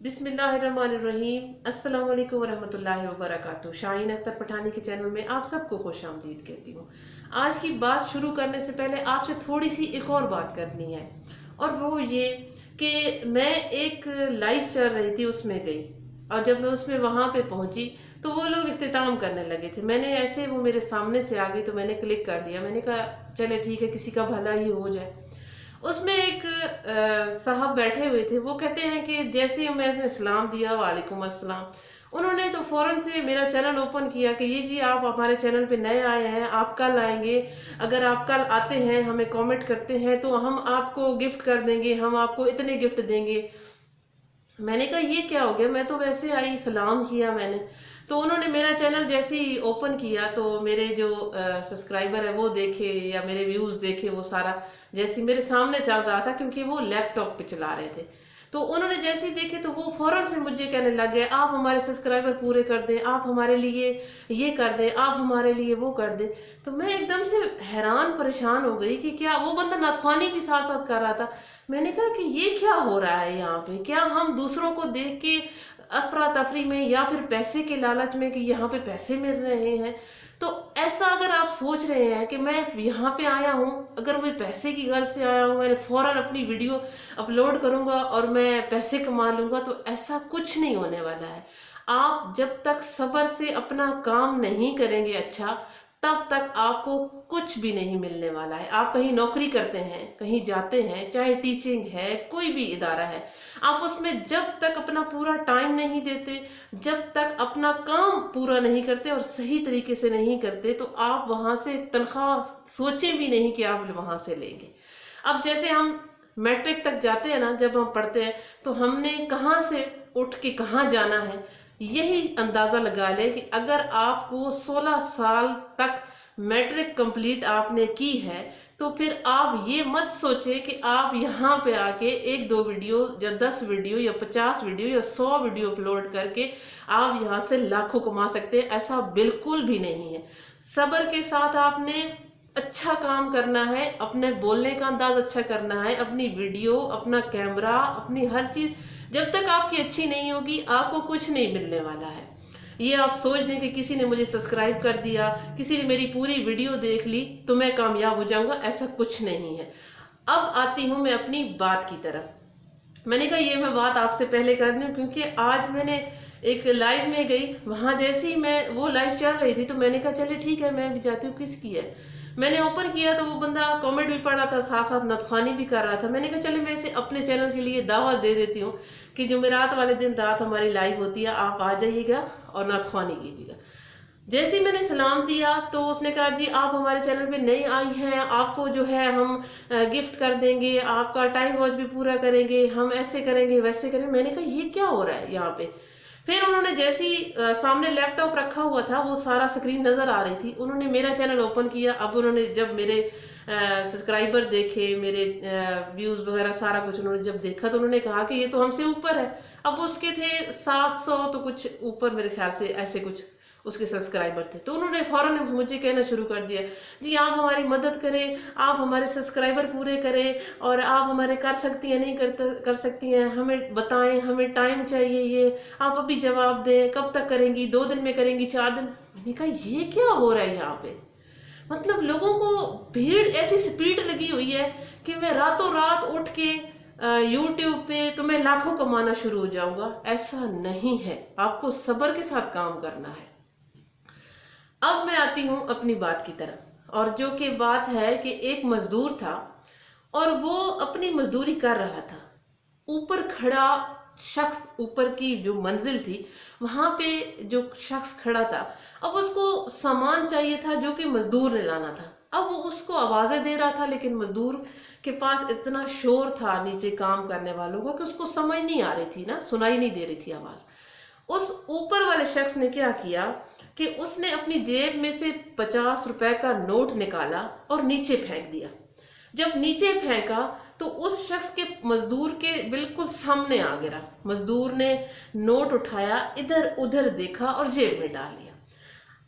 बिस्मिल्लाहिर्रहमानिर्रहीम। अस्सलाम वालेकुम वरहमतुल्लाहि वबरकातुहू। शाहीन अख्तर पठानी के चैनल में आप सबको खुश आमदीद कहती हूँ। आज की बात शुरू करने से पहले आपसे थोड़ी सी एक और बात करनी है, और वो ये कि मैं एक लाइव चल रही थी, उसमें गई, और जब मैं उसमें वहाँ पे पहुँची तो वो लोग इख्तिताम करने लगे थे। मैंने ऐसे, वो मेरे सामने से आ गई तो मैंने क्लिक कर दिया। मैंने कहा चले ठीक है, किसी का भला ही हो जाए। उसमें एक साहब बैठे हुए थे, वो कहते हैं कि जैसे ही मैंने सलाम दिया, वालेकुम अस्सलाम, उन्होंने तो फ़ौरन से मेरा चैनल ओपन किया कि ये जी आप हमारे चैनल पे नए आए हैं, आप कल आएंगे, अगर आप कल आते हैं हमें कमेंट करते हैं तो हम आपको गिफ्ट कर देंगे, हम आपको इतने गिफ्ट देंगे। मैंने कहा ये क्या हो गया, मैं तो वैसे आई, सलाम किया मैंने। तो उन्होंने मेरा चैनल जैसे ही ओपन किया तो मेरे जो सब्सक्राइबर है वो देखे या मेरे व्यूज़ देखे, वो सारा जैसे मेरे सामने चल रहा था, क्योंकि वो लैपटॉप पे चला रहे थे। तो उन्होंने जैसे ही देखे तो वो फ़ौरन से मुझे कहने लग गए, आप हमारे सब्सक्राइबर पूरे कर दें, आप हमारे लिए ये कर दें, आप हमारे लिए वो कर दें। तो मैं एकदम से हैरान परेशान हो गई कि क्या, वो बंदा नथवानी भी साथ साथ कर रहा था। मैंने कहा कि ये क्या हो रहा है यहाँ पे, क्या हम दूसरों को देख के अफरा तफरी में या फिर पैसे के लालच में कि यहाँ पे पैसे मिल रहे हैं, तो ऐसा अगर आप सोच रहे हैं कि मैं यहाँ पे आया हूँ, अगर मैं पैसे की गर्ज से आया हूँ, मैंने फ़ौरन अपनी वीडियो अपलोड करूँगा और मैं पैसे कमा लूँगा, तो ऐसा कुछ नहीं होने वाला है। आप जब तक सब्र से अपना काम नहीं करेंगे अच्छा, तब तक आपको कुछ भी नहीं मिलने वाला है। आप कहीं नौकरी करते हैं, कहीं जाते हैं, चाहे टीचिंग है, कोई भी इदारा है, आप उसमें जब तक अपना पूरा टाइम नहीं देते, जब तक अपना काम पूरा नहीं करते और सही तरीके से नहीं करते, तो आप वहाँ से तनख्वाह सोचें भी नहीं कि आप वहाँ से लेंगे। अब जैसे हम मैट्रिक तक जाते हैं ना, जब हम पढ़ते हैं तो हमने कहाँ से उठ के कहाँ जाना है, यही अंदाज़ा लगा लें कि अगर आपको 16 साल तक मैट्रिक कंप्लीट आपने की है, तो फिर आप ये मत सोचें कि आप यहाँ पे आके एक दो वीडियो या 10 वीडियो या 50 वीडियो या 100 वीडियो अपलोड करके आप यहाँ से लाखों कमा सकते हैं। ऐसा बिल्कुल भी नहीं है। सब्र के साथ आपने अच्छा काम करना है, अपने बोलने का अंदाज अच्छा करना है, अपनी वीडियो, अपना कैमरा, अपनी हर चीज़ जब तक आपकी अच्छी नहीं होगी, आपको कुछ नहीं मिलने वाला है। ये आप सोच दें कि किसी ने मुझे सब्सक्राइब कर दिया, किसी ने मेरी पूरी वीडियो देख ली तो मैं कामयाब हो जाऊंगा, ऐसा कुछ नहीं है। अब आती हूँ मैं अपनी बात की तरफ। मैंने कहा ये मैं बात आपसे पहले करनी हूँ, क्योंकि आज मैंने एक लाइव में गई, वहाँ जैसे ही मैं, वो लाइव चल रही थी तो मैंने कहा चलिए ठीक है, मैं भी जाती हूँ। किसकी है, मैंने ओपन किया तो वो बंदा कमेंट भी पढ़ रहा था, साथ साथ नतखानी भी कर रहा था। मैंने कहा चले मैं इसे अपने चैनल के लिए दावत दे देती हूँ कि जुमेरात वाले दिन रात हमारी लाइव होती है, आप आ जाइएगा और नतखानी कीजिएगा। जैसे ही मैंने सलाम दिया तो उसने कहा जी आप हमारे चैनल पे नई आई हैं, आपको जो है हम गिफ्ट कर देंगे, आपका टाइम वॉच भी पूरा करेंगे, हम ऐसे करेंगे वैसे करेंगे। मैंने कहा ये क्या हो रहा है यहाँ पे। फिर उन्होंने जैसे ही सामने लैपटॉप रखा हुआ था, वो सारा स्क्रीन नज़र आ रही थी, उन्होंने मेरा चैनल ओपन किया। अब उन्होंने जब मेरे सब्सक्राइबर देखे, मेरे व्यूज़ वगैरह सारा कुछ उन्होंने जब देखा, तो उन्होंने कहा कि ये तो हमसे ऊपर है। अब उसके थे 700 तो कुछ ऊपर, मेरे ख्याल से ऐसे कुछ उसके सब्सक्राइबर थे। तो उन्होंने फ़ौरन मुझे कहना शुरू कर दिया, जी आप हमारी मदद करें, आप हमारे सब्सक्राइबर पूरे करें, और आप हमारे कर सकती हैं, नहीं कर सकती हैं, हमें बताएं, हमें टाइम चाहिए, ये आप अभी जवाब दें, कब तक करेंगी, 2 दिन में करेंगी, 4 दिन। मैंने कहा ये क्या हो रहा है यहाँ पे। मतलब लोगों को भीड़ ऐसी स्पीड लगी हुई है कि मैं रातों रात उठ के यूट्यूब पे तो मैं लाखों कमाना शुरू हो जाऊंगा। ऐसा नहीं है, आपको सब्र के साथ काम करना है। अब मैं आती हूँ अपनी बात की तरफ, और जो कि बात है कि एक मजदूर था और वो अपनी मजदूरी कर रहा था। ऊपर खड़ा शख्स, ऊपर की जो मंजिल थी वहाँ पे जो शख्स खड़ा था, अब उसको सामान चाहिए था जो कि मजदूर ने लाना था। अब वो उसको आवाज़ें दे रहा था, लेकिन मजदूर के पास इतना शोर था नीचे काम करने वालों को कि उसको समझ नहीं आ रही थी ना, सुनाई नहीं दे रही थी आवाज़। उस ऊपर वाले शख्स ने क्या किया कि उसने अपनी जेब में से 50 रुपए का नोट निकाला और नीचे फेंक दिया। जब नीचे फेंका तो उस शख्स के, मजदूर के बिल्कुल सामने आ गिरा। मजदूर ने नोट उठाया, इधर उधर देखा और जेब में डाल लिया।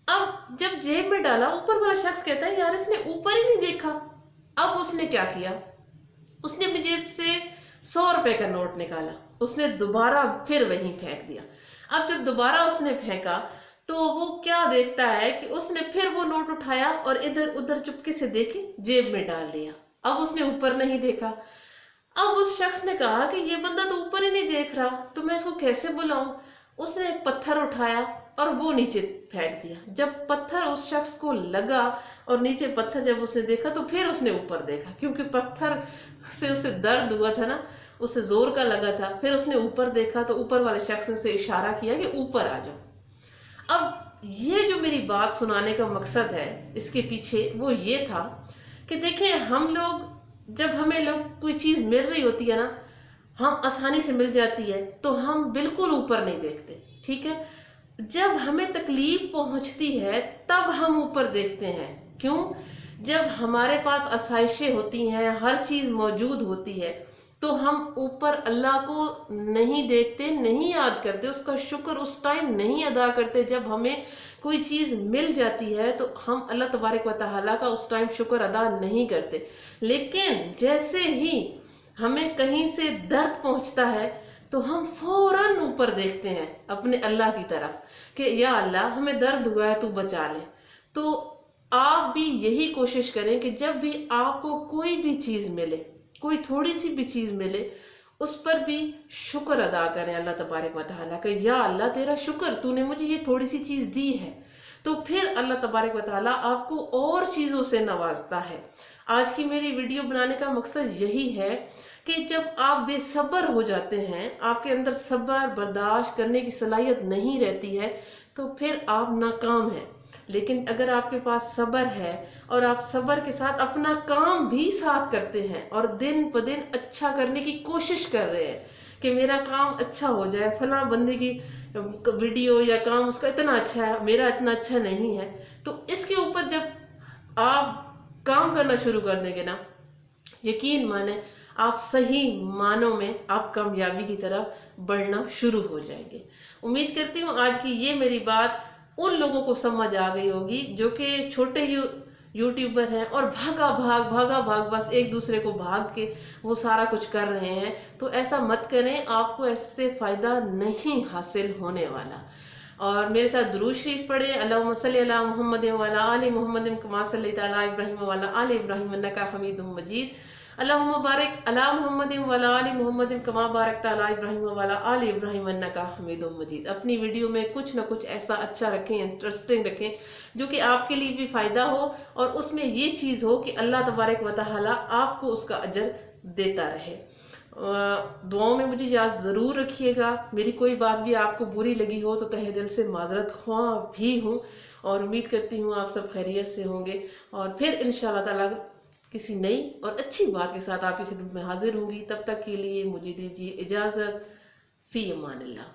अब जब जेब में डाला, ऊपर वाला शख्स कहता है यार इसने ऊपर ही नहीं देखा। अब उसने क्या किया, उसने अपनी जेब से 100 रुपए का नोट निकाला, उसने दोबारा फिर वहीं फेंक दिया। अब जब दोबारा उसने फेंका तो वो क्या देखता है कि उसने फिर वो नोट उठाया और इधर उधर चुपके से देखे जेब में डाल लिया। अब उसने ऊपर नहीं देखा। अब उस शख्स ने कहा कि ये बंदा तो ऊपर ही नहीं देख रहा, तो मैं इसको कैसे बुलाऊं। उसने एक पत्थर उठाया और वो नीचे फेंक दिया। जब पत्थर उस शख्स को लगा और नीचे पत्थर जब उसने देखा तो फिर उसने ऊपर देखा, क्योंकि पत्थर से उसे दर्द हुआ था ना, उसे जोर का लगा था। फिर उसने ऊपर देखा तो ऊपर वाले शख्स ने उसे इशारा किया कि ऊपर आ जाओ। अब ये जो मेरी बात सुनाने का मकसद है इसके पीछे वो ये था कि देखें, हम लोग जब हमें लोग कोई चीज़ मिल रही होती है ना, हम आसानी से मिल जाती है तो हम बिल्कुल ऊपर नहीं देखते, ठीक है। जब हमें तकलीफ पहुंचती है तब हम ऊपर देखते हैं। क्यों? जब हमारे पास आसाइशें होती हैं, हर चीज़ मौजूद होती है, तो हम ऊपर अल्लाह को नहीं देखते, नहीं याद करते, उसका शुक्र उस टाइम नहीं अदा करते। जब हमें कोई चीज़ मिल जाती है तो हम अल्लाह तबारक व तआला का उस टाइम शुक्र अदा नहीं करते। लेकिन जैसे ही हमें कहीं से दर्द पहुंचता है तो हम फौरन ऊपर देखते हैं अपने अल्लाह की तरफ कि या अल्लाह हमें दर्द हुआ है, तू बचा ले। तो आप भी यही कोशिश करें कि जब भी आपको कोई भी चीज़ मिले, कोई थोड़ी सी भी चीज़ मिले, उस पर भी शुक्र अदा करें अल्लाह तबारक व तआला का। या अल्लाह तेरा शुक्र, तूने मुझे ये थोड़ी सी चीज़ दी है। तो फिर अल्लाह तबारक व तआला आपको और चीज़ों से नवाजता है। आज की मेरी वीडियो बनाने का मकसद यही है कि जब आप बेसब्र हो जाते हैं, आपके अंदर सब्र बर्दाश्त करने की सलाहियत नहीं रहती है, तो फिर आप नाकाम हैं। लेकिन अगर आपके पास सब्र है और आप सब्र के साथ अपना काम भी साथ करते हैं और दिन ब दिन अच्छा करने की कोशिश कर रहे हैं कि मेरा काम अच्छा हो जाए, फलां बंदे की वीडियो या काम उसका इतना अच्छा है, मेरा इतना अच्छा नहीं है, तो इसके ऊपर जब आप काम करना शुरू कर देंगे ना, यकीन माने आप सही मानों में आप कामयाबी की तरफ बढ़ना शुरू हो जाएंगे। उम्मीद करती हूँ आज की ये मेरी बात उन लोगों को समझ आ गई होगी जो कि छोटे यूट्यूबर हैं और भागा भाग बस एक दूसरे को भाग के वो सारा कुछ कर रहे हैं। तो ऐसा मत करें, आपको इससे फ़ायदा नहीं हासिल होने वाला। और मेरे साथ दुरूद शरीफ पढ़े, अल्लाहुम्मा सल्ली अला मुहम्मद व अला आलि मुहम्मद कमा सल्लैता अला इब्राहीम व अला आलि इब्राहीम इन्नका हमीदुम मजीद। अल्लाहुम्मा बारिक अला मुहम्मद व अला आलि मुहम्मद कमा बारकता अला इब्राहीम व अला आलि इब्राहीम इन्नका हमीदुम मजीद। अपनी वीडियो में कुछ ना कुछ ऐसा अच्छा रखें, इंटरेस्टिंग रखें, जो कि आपके लिए भी फ़ायदा हो और उसमें ये चीज़ हो कि अल्लाह तबारक व तआला आपको उसका अजर देता रहे। दुआओं में मुझे याद ज़रूर रखिएगा। मेरी कोई बात भी आपको बुरी लगी हो तो तहे दिल से माजरत ख्वाह भी हूँ और उम्मीद करती हूँ आप सब खैरियत से होंगे। और फिर इंशाअल्लाह ताला किसी नई और अच्छी बात के साथ आपकी खिदमत में हाजिर होंगी। तब तक के लिए मुझे दीजिए इजाज़त। फ़ी अमानिल्लाह।